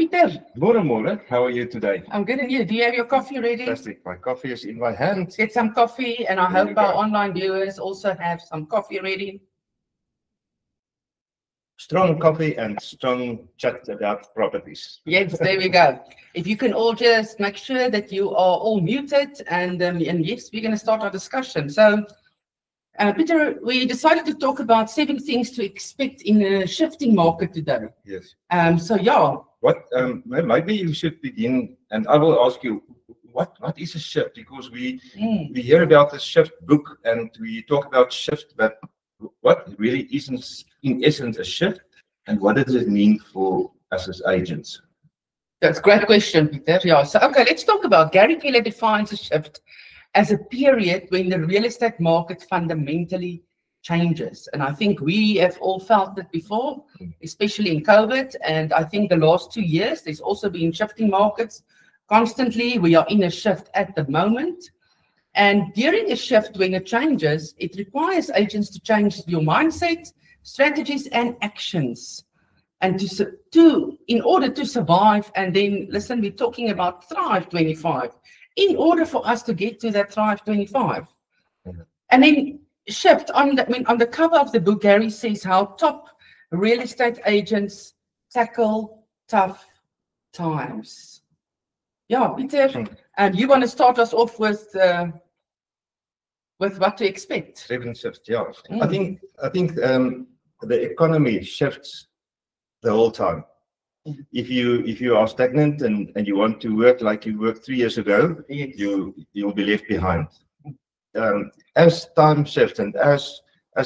Peter. Morning. How are you today? I'm good, and you? Do you have your coffee ready? Fantastic. My coffee is in my hand. Get some coffee, and I There hope you our go. online viewers also have some coffee ready. Strong coffee and strong chat about properties. Yes, there we go. If you can all just make sure that you are all muted, and yes, we're going to start our discussion. So, Peter, we decided to talk about 7 things to expect in a shifting market today. Yes. So yeah. What? Maybe you should begin, and I will ask you, what is a shift? Because we hear about the shift book, and we talk about shift, but what really isn't, in essence, a shift, and what does it mean for us as agents? That's a great question, Peter. Yeah. So, okay, let's talk about Gary Keller defines a shift as a period when the real estate market fundamentally changes. And I think we have all felt it before, especially in COVID. And I think the last 2 years, there's also been shifting markets constantly. We are in a shift at the moment. And during a shift, when it changes, it requires agents to change your mindset, strategies, and actions. And in order to survive, and then, listen, we're talking about Thrive 25, in order for us to get to that Thrive 25. And then shift, on the cover of the book, Gary says how top real estate agents tackle tough times. Yeah, Peter, you want to start us off with what to expect? 7 shifts, yeah. I think the economy shifts the whole time. If you are stagnant and you want to work like you worked 3 years ago, Yes. you'll be left behind. As time shifts and as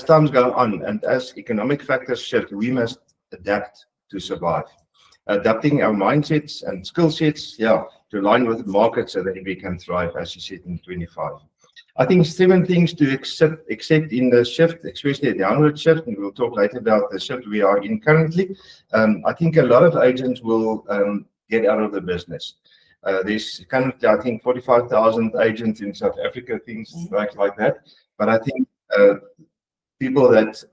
times go on and as economic factors shift, we must adapt to survive. Adapting our mindsets and skill sets, to align with the market so that we can thrive, as you said, in 25. I think 7 things to accept in the shift, especially a downward shift, and we'll talk later about the shift we are in currently. I think a lot of agents will get out of the business. There's currently, I think, 45,000 agents in South Africa, things like that. But I think people that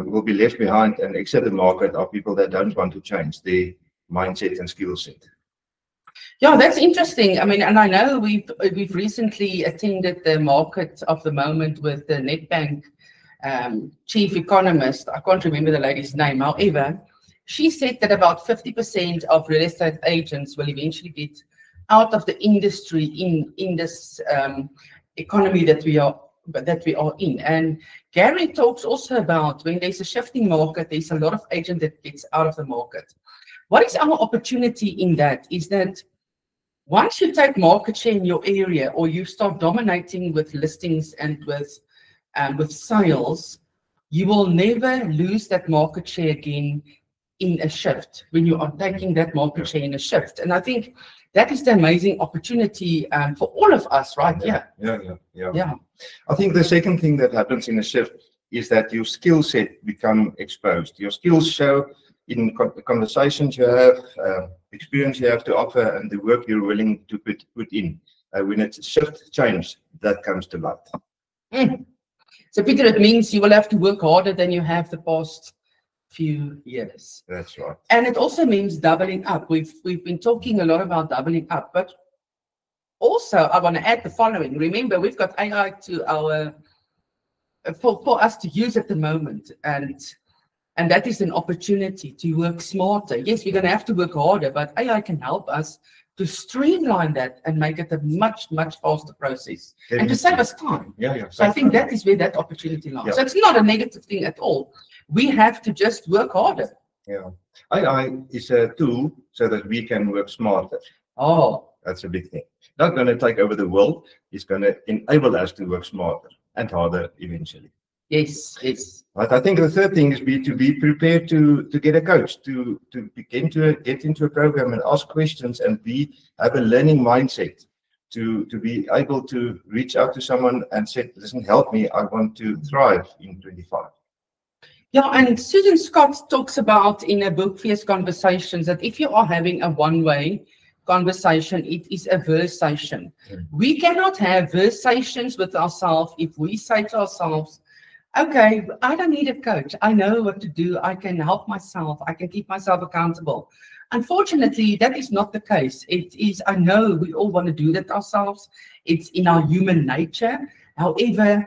will be left behind and exit the market are people that don't want to change their mindset and skill set. Yeah, that's interesting. I mean, and I know we've recently attended the market of the moment with the Nedbank chief economist. I can't remember the lady's name. However, she said that about 50% of real estate agents will eventually get out of the industry in this economy that we are in. And Gary talks also about when there's a shifting market, there's a lot of agent that gets out of the market. What is our opportunity in that is that once you take market share in your area or you start dominating with listings and with sales, you will never lose that market share again in a shift when you are taking that market share in a shift. And I think that is the amazing opportunity for all of us, right? Yeah. I think the second thing that happens in a shift is that your skill set become exposed. Your skills show in conversations you have, experience you have to offer, and the work you're willing to put in. When it's a shift change, that comes to light. So, Peter, it means you will have to work harder than you have the past few years. That's right. And it also means doubling up. We've been talking a lot about doubling up, but also I want to add the following. Remember, we've got AI to our for us to use at the moment, and that is an opportunity to work smarter. Yes, we're going to have to work harder, but AI can help us to streamline that and make it a much, much faster process and to save us time. So I think that is where that opportunity lies. So it's not a negative thing at all. We have to just work harder. AI is a tool so that we can work smarter. Oh, that's a big thing. Not going to take over the world. It's going to enable us to work smarter and harder eventually. Yes. But I think the third thing is to be prepared to get a coach, to get into a program and ask questions and have a learning mindset, to be able to reach out to someone and say, listen, help me, I want to thrive in 25. Yeah, and Susan Scott talks about in her book, Fierce Conversations, that if you are having a one-way conversation, it is a versation. We cannot have versations with ourselves if we say to ourselves, okay, I don't need a coach. I know what to do. I can help myself. I can keep myself accountable. Unfortunately, that is not the case. It is, I know we all want to do that ourselves. It's in our human nature. However,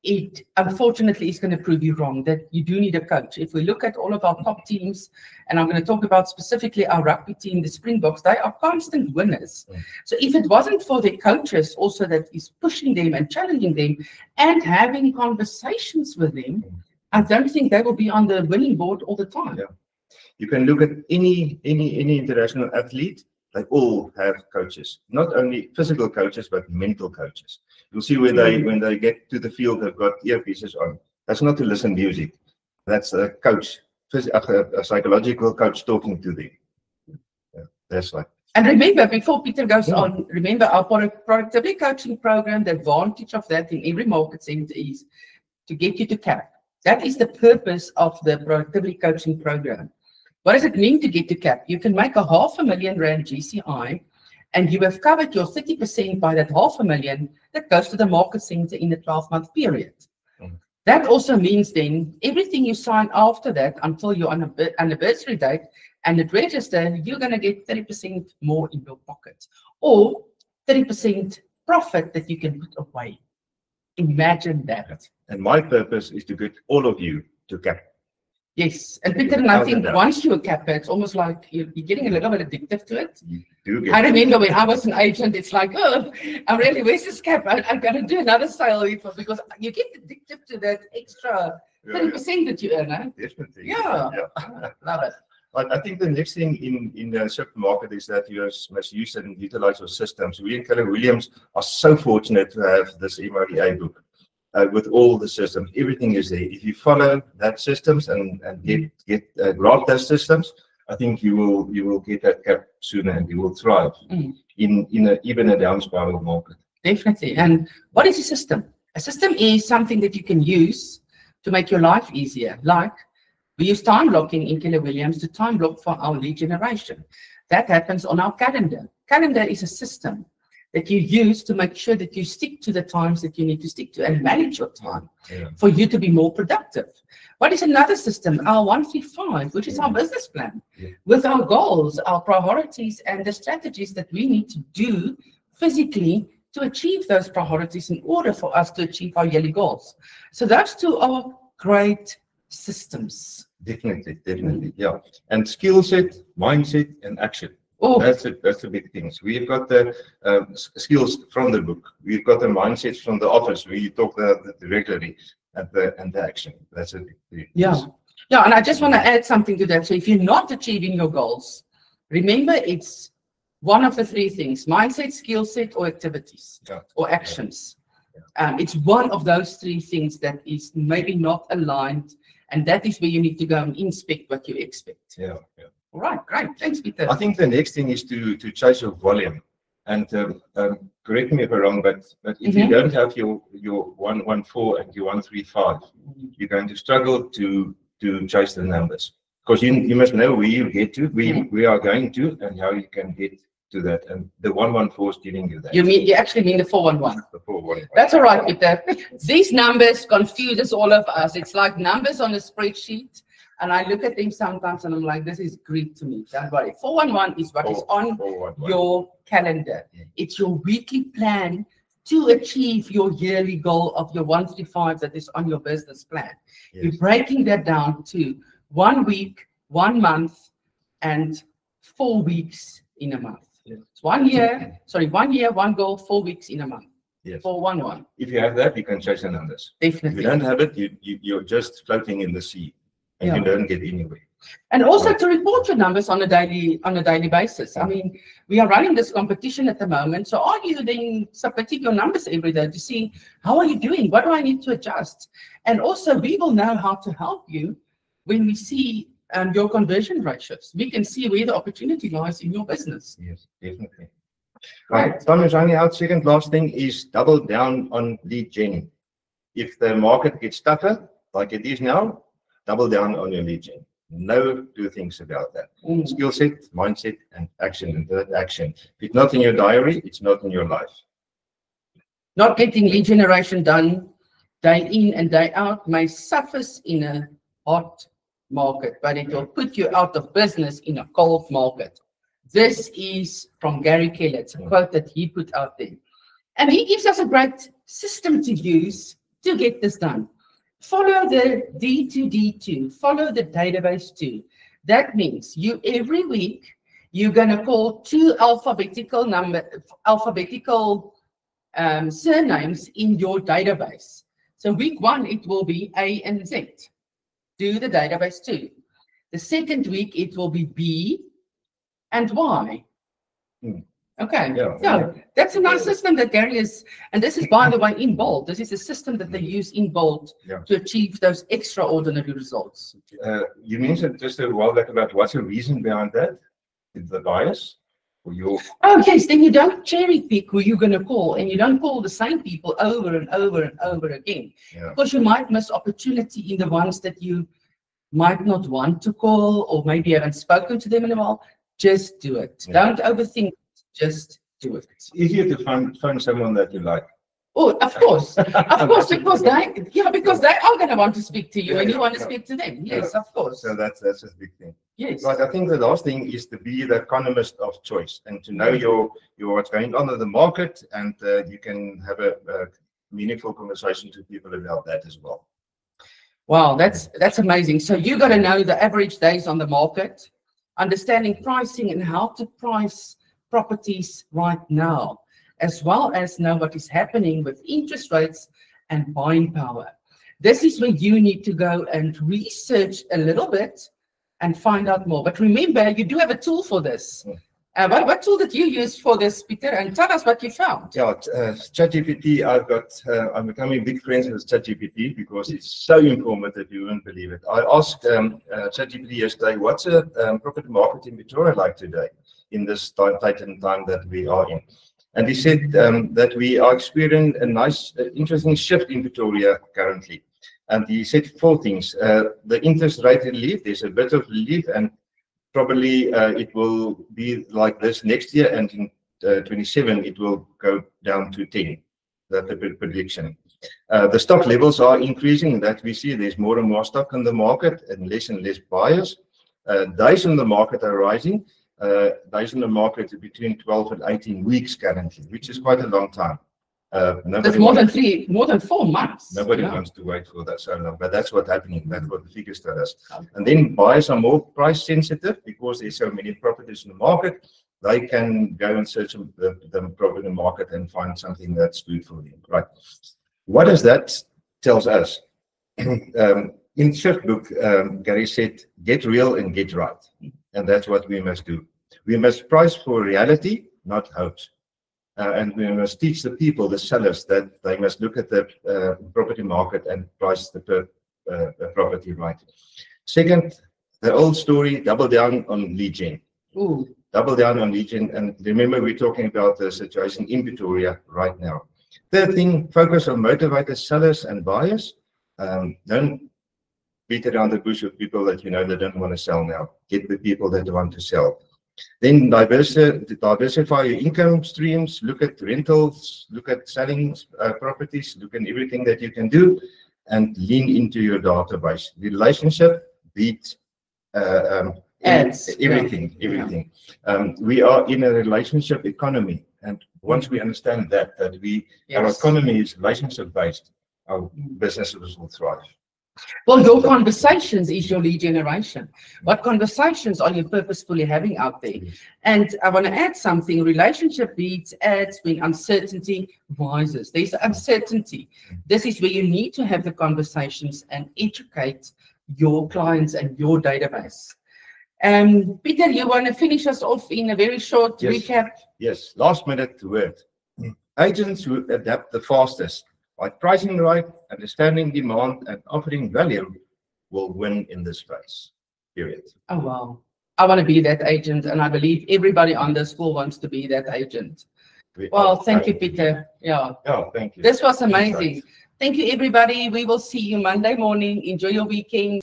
it unfortunately is going to prove you wrong, that you do need a coach. If we look at all of our top teams, and I'm going to talk about specifically our rugby team, the Springboks, they are constant winners. So if it wasn't for the coaches also that is pushing them and challenging them and having conversations with them, I don't think they will be on the winning board all the time. Yeah. You can look at any international athlete. They all have coaches, not only physical coaches, but mental coaches. You'll see when they get to the field, they've got earpieces on. That's not to listen to music. That's a coach, a psychological coach talking to them. Yeah, that's like. And remember, before Peter goes on, remember our productivity coaching program, the advantage of that in every market center is to get you to CAP. That is the purpose of the productivity coaching program. What does it mean to get to CAP? You can make a R500,000 GCI, and you have covered your 30% by that R500,000 that goes to the market center in a 12-month period. That also means then everything you sign after that until your anniversary date and it register, you're going to get 30% more in your pocket or 30% profit that you can put away. Imagine that. And my purpose is to get all of you to CAP. Yes, and Peter, and I think once you're a capper, it's almost like you're getting a little bit addictive to it. I remember when I was an agent, it's like, oh, I'm really, where's this cap? I'm going to do another sale because you get addicted to that extra 30% that you earn. Eh? Definitely. Yeah. Love it. But I think the next thing in the supermarket is that you must use and utilize your systems. We in Keller Williams are so fortunate to have this MREA book. With all the systems, everything is there. If you follow that systems and grab those systems, I think you will get that cap sooner and you will thrive in even a down spiral market. Definitely. And what is a system? A system is something that you can use to make your life easier. Like we use time blocking in Keller Williams to time block for our lead generation. That happens on our calendar. Calendar is a system that you use to make sure that you stick to the times that you need to stick to and manage your time for you to be more productive. What is another system? Our 135, which is our business plan with our goals, our priorities, and the strategies that we need to do physically to achieve those priorities in order for us to achieve our yearly goals. So those two are great systems. Definitely, yeah. And skill set, mindset, and action. Oh, that's the big things. We've got the skills from the book. We've got the mindsets from the office. We talk regularly and the action. That's a big thing. Yeah. And I just want to add something to that. So if you're not achieving your goals, remember it's one of the three things: mindset, skill set, or activities or actions. It's one of those three things that is maybe not aligned, and that is where you need to go and inspect what you expect. Yeah. All right, great. Thanks, Peter. I think the next thing is to chase your volume. And correct me if I'm wrong, but if you don't have your 114 and your 135, you're going to struggle to chase the numbers. Because you must know where you get to, we are going to, and how you can get to that. And the 114 is giving you that. You actually mean the 411? The 411. That's all right, Peter. These numbers confuse all of us. It's like numbers on a spreadsheet. And I look at them sometimes and I'm like, this is Greek to me. Don't worry. 411 is what is on your calendar. It's your weekly plan to achieve your yearly goal of your 135 that is on your business plan. You're breaking that down to 1 week, 1 month, and 4 weeks in a month. It's 1 year, 1 goal, 4 weeks in a month. Yes. 411. If you have that, you can chase the numbers. Definitely. If you don't have it, you're just floating in the sea. And you don't get anywhere. And also to report your numbers on a daily basis. I mean, we are running this competition at the moment. So are you then submitting your numbers every day to see how are you doing? What do I need to adjust? And also we will know how to help you when we see your conversion ratios. We can see where the opportunity lies in your business. Yes, definitely. Right. Time is running out. Second last thing is double down on lead gen. If the market gets tougher, like it is now, double down on your lead gen. No two things about that. Skill set, mindset, and action. And that action. If it's not in your diary, it's not in your life. Not getting lead generation done day in and day out may suffer in a hot market, but it will put you out of business in a cold market. This is from Gary Keller. It's a quote that he put out there. And he gives us a great system to use to get this done. Follow the D2D2, follow the database 2. That means you every week, you're going to call 2 alphabetical surnames in your database. So week 1, it will be A and Z. Do the database 2. The second week, it will be B and Y. Okay, yeah, that's a nice system that Gary is, and this is, by the way, in Bolt. This is a system that they use in Bolt to achieve those extraordinary results. You mentioned just a while back about what's the reason behind that? The bias? Oh, yes, then you don't cherry pick who you're going to call, and you don't call the same people over and over and over again. Because you might miss opportunity in the ones that you might not want to call, or maybe you haven't spoken to them in a while. Just do it. Don't overthink it. Just do it. It's easier to find someone that you like. Oh, of course. Of course, because they are going to want to speak to you, and you want to speak to them. Yes, of course. So that's a big thing. Yes. Right. I think the last thing is to be the economist of choice and to know your what's going on in the market, and you can have a meaningful conversation to people about that as well. Wow, that's amazing. So you got to know the average days on the market, understanding pricing and how to price properties right now, as well as know what is happening with interest rates and buying power. This is where you need to go and research a little bit and find out more. But remember, you do have a tool for this. What tool did you use for this, Peter? And tell us what you found. Yeah, ChatGPT. I'm becoming big friends with ChatGPT because it's so informative. You wouldn't believe it. I asked ChatGPT yesterday, what's a property market in Pretoria like today in this tightened time that we are in? And he said that we are experiencing a nice, interesting shift in Pretoria currently. And he said 4 things. The interest rate relief, there's a bit of relief, and probably it will be like this next year, and in 27 it will go down to 10. That's the prediction. The stock levels are increasing. That we see there's more and more stock in the market and less buyers. Days in the market are rising. Days in the market are between 12 and 18 weeks currently, which is quite a long time. That's more than 4 months. Nobody wants to wait for that so long, but that's what's happening. That's what the figures tell us. And then buyers are more price sensitive because there's so many properties in the market. They can go and search the property market and find something that's good for them. Right? What does that tells us? In Shift book, Gary said, "Get real and get right," and that's what we must do. We must price for reality, not hopes. And we must teach the people, the sellers, that they must look at the property market and price the property right. Second, the old story, double down on lead gen. Double down on lead gen. And remember, we're talking about the situation in Pretoria right now. Third thing, focus on motivated sellers and buyers. Don't beat around the bush with people that you know that don't want to sell now. Get the people that want to sell. Then diversify your income streams, look at rentals, look at selling properties, look at everything that you can do, and lean into your database. Relationship beats everything. We are in a relationship economy, and once we understand that our economy is relationship based, our businesses will thrive. Well, your conversations is your lead generation. What conversations are you purposefully having out there? And I want to add something. Relationship beats ads when uncertainty rises. There's uncertainty. This is where you need to have the conversations and educate your clients and your database. Peter, you want to finish us off in a very short recap? Yes, last minute word. Agents who adapt the fastest by pricing right, understanding demand, and offering value will win in this space, period. Oh, wow. I want to be that agent, and I believe everybody on this call wants to be that agent. Well, thank you, Peter. Yeah. Oh, thank you. This was amazing. Thank you, everybody. We will see you Monday morning. Enjoy your weekend.